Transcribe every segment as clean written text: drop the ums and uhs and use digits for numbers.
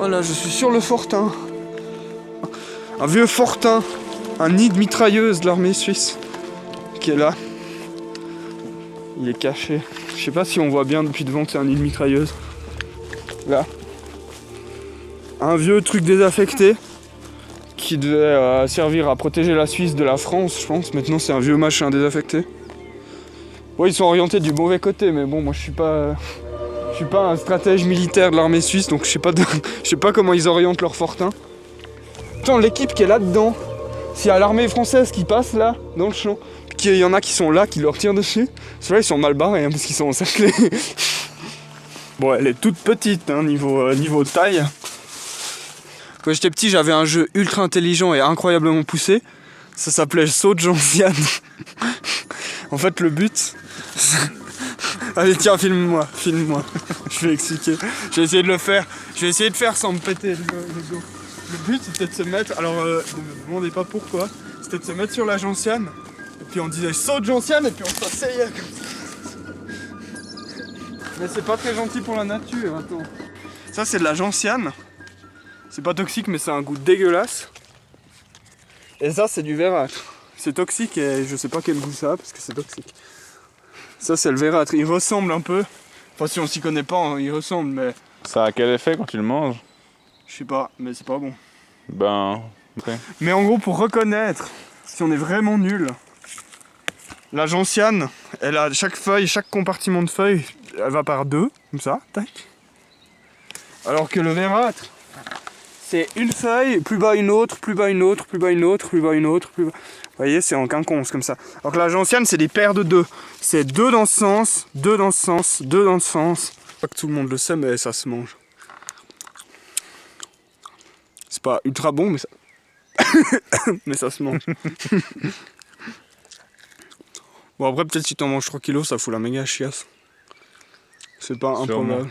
Voilà, je suis sur le Fortin. Un vieux Fortin. Un nid de mitrailleuse de l'armée suisse. Qui est là. Il est caché. Je sais pas si on voit bien depuis devant que c'est un nid de mitrailleuse. Là. Un vieux truc désaffecté. Qui devait servir à protéger la Suisse de la France, je pense. Maintenant, c'est un vieux machin désaffecté. Ouais, ils sont orientés du mauvais côté, mais bon, moi, je suis pas un stratège militaire de l'armée suisse, donc je sais pas comment ils orientent leur fortin. Attends, l'équipe qui est là-dedans, s'il y a l'armée française qui passe là, dans le champ, qu'il y en a qui sont là, qui leur tirent dessus, ceux-là, ils sont mal barrés, hein, parce qu'ils sont encerclés. Bon, elle est toute petite, hein, niveau taille. Quand j'étais petit, j'avais un jeu ultra intelligent et incroyablement poussé. Ça s'appelait Saut de Gentiane. En fait, le but... Allez, tiens, filme-moi. Je vais expliquer. Je vais essayer de le faire. Je vais essayer de faire sans me péter le dos. Le but, c'était de se mettre... Alors, ne me demandez pas pourquoi. C'était de se mettre sur la gentiane. Et puis on disait Saut de Gentiane et puis on s'asseyait comme ça. Mais c'est pas très gentil pour la nature, attends. Ça, c'est de la gentiane. C'est pas toxique, mais c'est un goût dégueulasse. Et ça, c'est du vérâtre. C'est toxique et je sais pas quel goût ça a parce que c'est toxique. Ça, c'est le vérâtre. Il ressemble un peu. Enfin, si on s'y connaît pas, hein, il ressemble, mais... Ça a quel effet quand tu le manges? Je sais pas, mais c'est pas bon. Ben... Okay. Mais en gros, pour reconnaître si on est vraiment nul, la gentiane, elle a chaque feuille, chaque compartiment de feuille, elle va par deux, comme ça, tac. Alors que le vérâtre... C'est une feuille, plus bas une autre, plus bas une autre, plus bas une autre, plus bas une autre, plus bas... Vous voyez, c'est en quinconce comme ça. Alors que la gentiane, c'est des paires de deux. C'est deux dans ce sens, deux dans ce sens, deux dans ce sens. Pas que tout le monde le sait, mais ça se mange. C'est pas ultra bon, mais ça... mais ça se mange. Bon, après, peut-être si t'en manges 3 kilos, ça fout la méga chiasse. C'est pas improbable.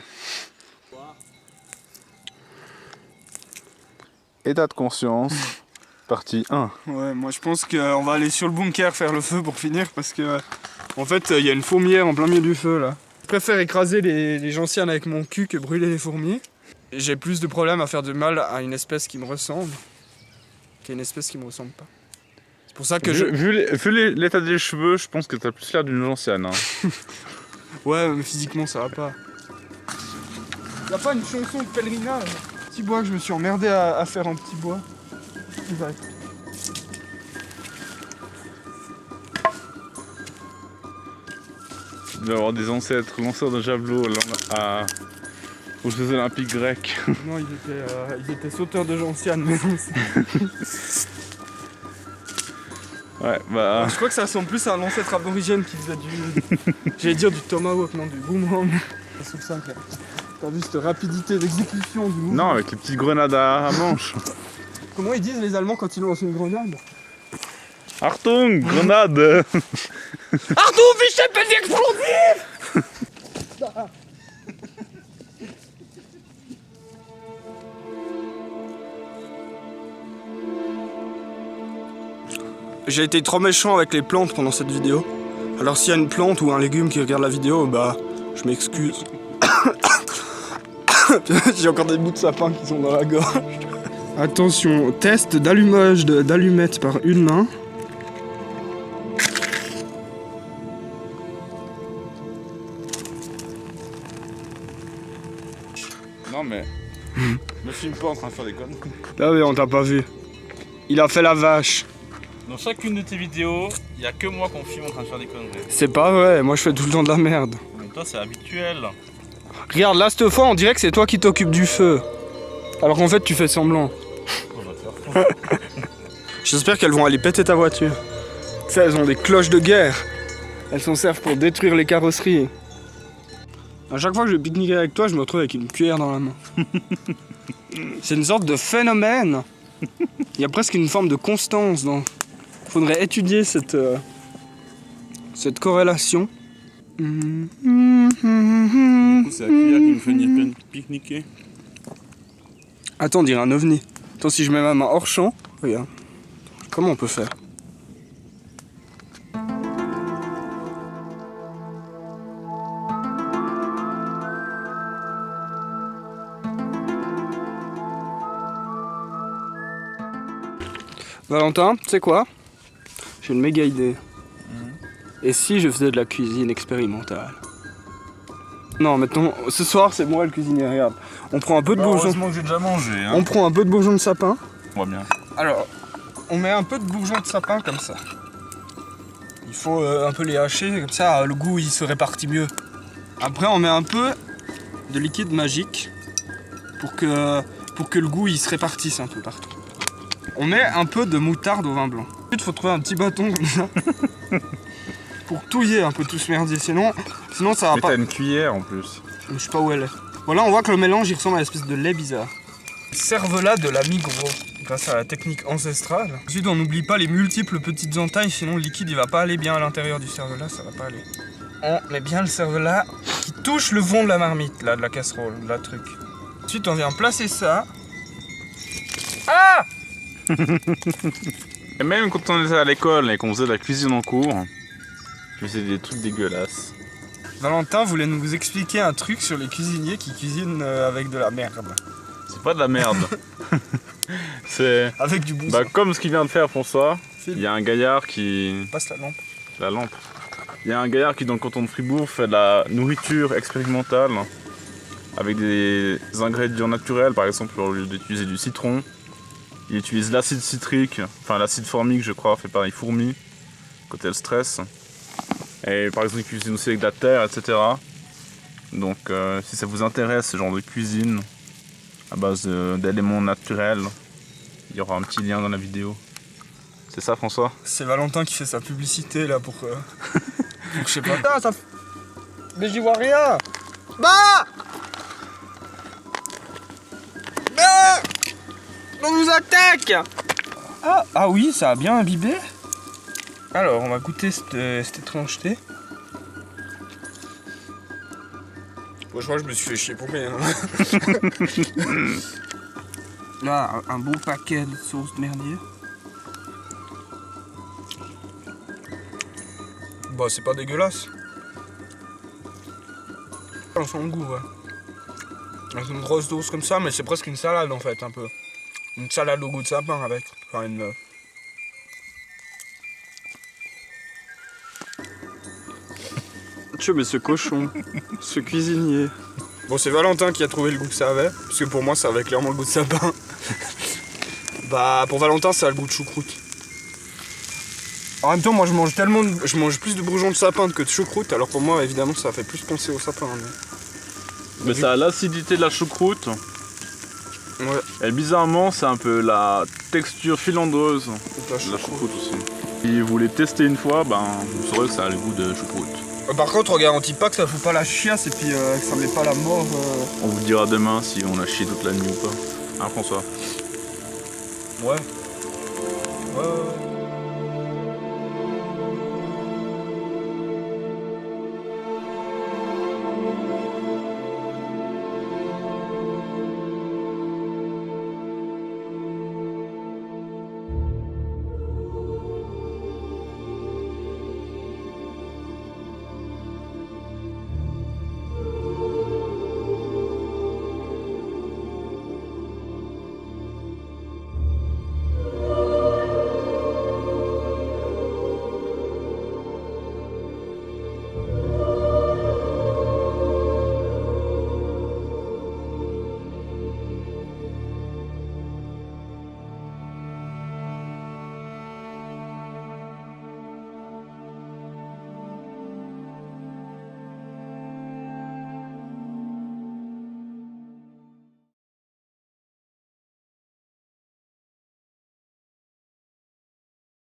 État de conscience, partie 1. Ouais, moi je pense qu'on va aller sur le bunker faire le feu pour finir parce que en fait il y a une fourmière en plein milieu du feu là. Je préfère écraser les gentianes avec mon cul que brûler les fourmis. J'ai plus de problèmes à faire de mal à une espèce qui me ressemble qu'à une espèce qui me ressemble pas. C'est pour ça que Vu l'état des cheveux, je pense que t'as plus l'air d'une gentiane. Hein. Ouais, mais physiquement ça va pas. Y'a pas une chanson de pèlerinage? Petit bois que je me suis emmerdé à faire en petit bois. Exact. Il doit y avoir des ancêtres lanceurs de javelot aux Jeux Olympiques grecs. Non, ils étaient sauteurs de gentiane, mais non. Ouais, bah... Je crois que ça ressemble plus à un ancêtre aborigène qui faisait du... J'allais dire du tomahawk, non, du boomerang. Ça se trouve ça, là. T'as vu cette rapidité d'exécution du mouvement? Non, avec les petites grenades à manche. Comment ils disent les Allemands quand ils lancent une grenade? Achtung, grenade. Achtung, ich habe explosif. J'ai été trop méchant avec les plantes pendant cette vidéo. Alors s'il y a une plante ou un légume qui regarde la vidéo, bah je m'excuse. J'ai encore des bouts de sapin qui sont dans la gorge. Attention, test d'allumage d'allumettes par une main. Non mais... me filme pas en train de faire des connes. Là oui, on t'a pas vu. Il a fait la vache. Dans chacune de tes vidéos, il y a que moi qu'on filme en train de faire des conneries. C'est pas vrai, moi je fais tout le temps de la merde. Mais toi c'est habituel. Regarde, là cette fois on dirait que c'est toi qui t'occupes du feu. Alors qu'en fait tu fais semblant. J'espère qu'elles vont aller péter ta voiture. Tu sais, elles ont des cloches de guerre. Elles s'en servent pour détruire les carrosseries. À chaque fois que je vais pique-niquer avec toi, je me retrouve avec une cuillère dans la main. C'est une sorte de phénomène. Il y a presque une forme de constance dans... Faudrait étudier cette corrélation. Du coup, c'est la cuillère qui me fait venir pique-niquer. Attends, on dirait un ovni. Attends, si je mets ma main hors champ, regarde. Comment on peut faire? Valentin, tu sais quoi? J'ai une méga idée. Et si je faisais de la cuisine expérimentale? Non, maintenant, ce soir, c'est moi le cuisinier, regarde. On prend un peu de bourgeon. Heureusement que j'ai déjà mangé. Hein. On prend un peu de bourgeon de sapin. On voit bien. Alors, on met un peu de bourgeon de sapin comme ça. Il faut un peu les hacher, comme ça le goût il se répartit mieux. Après on met un peu de liquide magique pour que le goût il se répartisse un peu partout. On met un peu de moutarde au vin blanc. Ensuite il faut trouver un petit bâton comme ça pour touiller un peu tout ce merdier, sinon ça va Mais pas. t'as une cuillère en plus. Je sais pas où elle est. Voilà, on voit que le mélange il ressemble à une espèce de lait bizarre. Cervelas de la Migros, grâce à la technique ancestrale. Ensuite, on n'oublie pas les multiples petites entailles, sinon le liquide il va pas aller bien à l'intérieur du cervelas, ça va pas aller. On met bien le cervelas qui touche le fond de la marmite, là, de la casserole, de la truc. Ensuite, on vient placer ça. Ah! Et même quand on était à l'école et qu'on faisait de la cuisine en cours, je faisais des trucs dégueulasses. Valentin voulait nous expliquer un truc sur les cuisiniers qui cuisinent avec de la merde. C'est pas de la merde. C'est Avec du bousson. bah, comme ce qu'il vient de faire François. File. Il y a un gaillard qui... Passe la lampe. La lampe. Il y a un gaillard qui dans le canton de Fribourg fait de la nourriture expérimentale avec des ingrédients naturels, par exemple au lieu d'utiliser du citron, il utilise l'acide citrique, enfin l'acide formique je crois, fait par les fourmis quand elles stressent. Et par exemple il cuisine aussi avec de la terre, etc. Donc si ça vous intéresse ce genre de cuisine à base d'éléments naturels, il y aura un petit lien dans la vidéo. C'est ça François? C'est Valentin qui fait sa publicité là pour je sais pas. Ah, ça... Mais j'y vois rien. Bah! Bah! On nous attaque! Ah oui, ça a bien imbibé. Alors, on va goûter cette étrangeté. Bon, je crois que je me suis fait chier pour rien. Là, un beau paquet de sauce de merdier. Bah, c'est pas dégueulasse. Dans son goût, ouais. C'est une grosse dose comme ça, mais c'est presque une salade en fait, un peu. Une salade au goût de sapin avec. Enfin, une. Tu mais ce cochon, ce cuisinier. Bon, c'est Valentin qui a trouvé le goût que ça avait, parce que pour moi, ça avait clairement le goût de sapin. Bah, pour Valentin, ça a le goût de choucroute. En même temps, moi, je mange plus de bourgeons de sapin que de choucroute, alors pour moi, évidemment, ça fait plus penser au sapin. Mais ça a l'acidité de la choucroute. Ouais. Et bizarrement, c'est un peu la texture filandreuse De la de la choucroute aussi. Si vous voulez tester une fois, ben, vous saurez que ça a le goût de choucroute. Par contre, on garantit pas que ça fout pas la chiasse et puis que ça met pas la mort. On vous dira demain si on a chié toute la nuit ou pas. Hein François? Ouais. Ouais.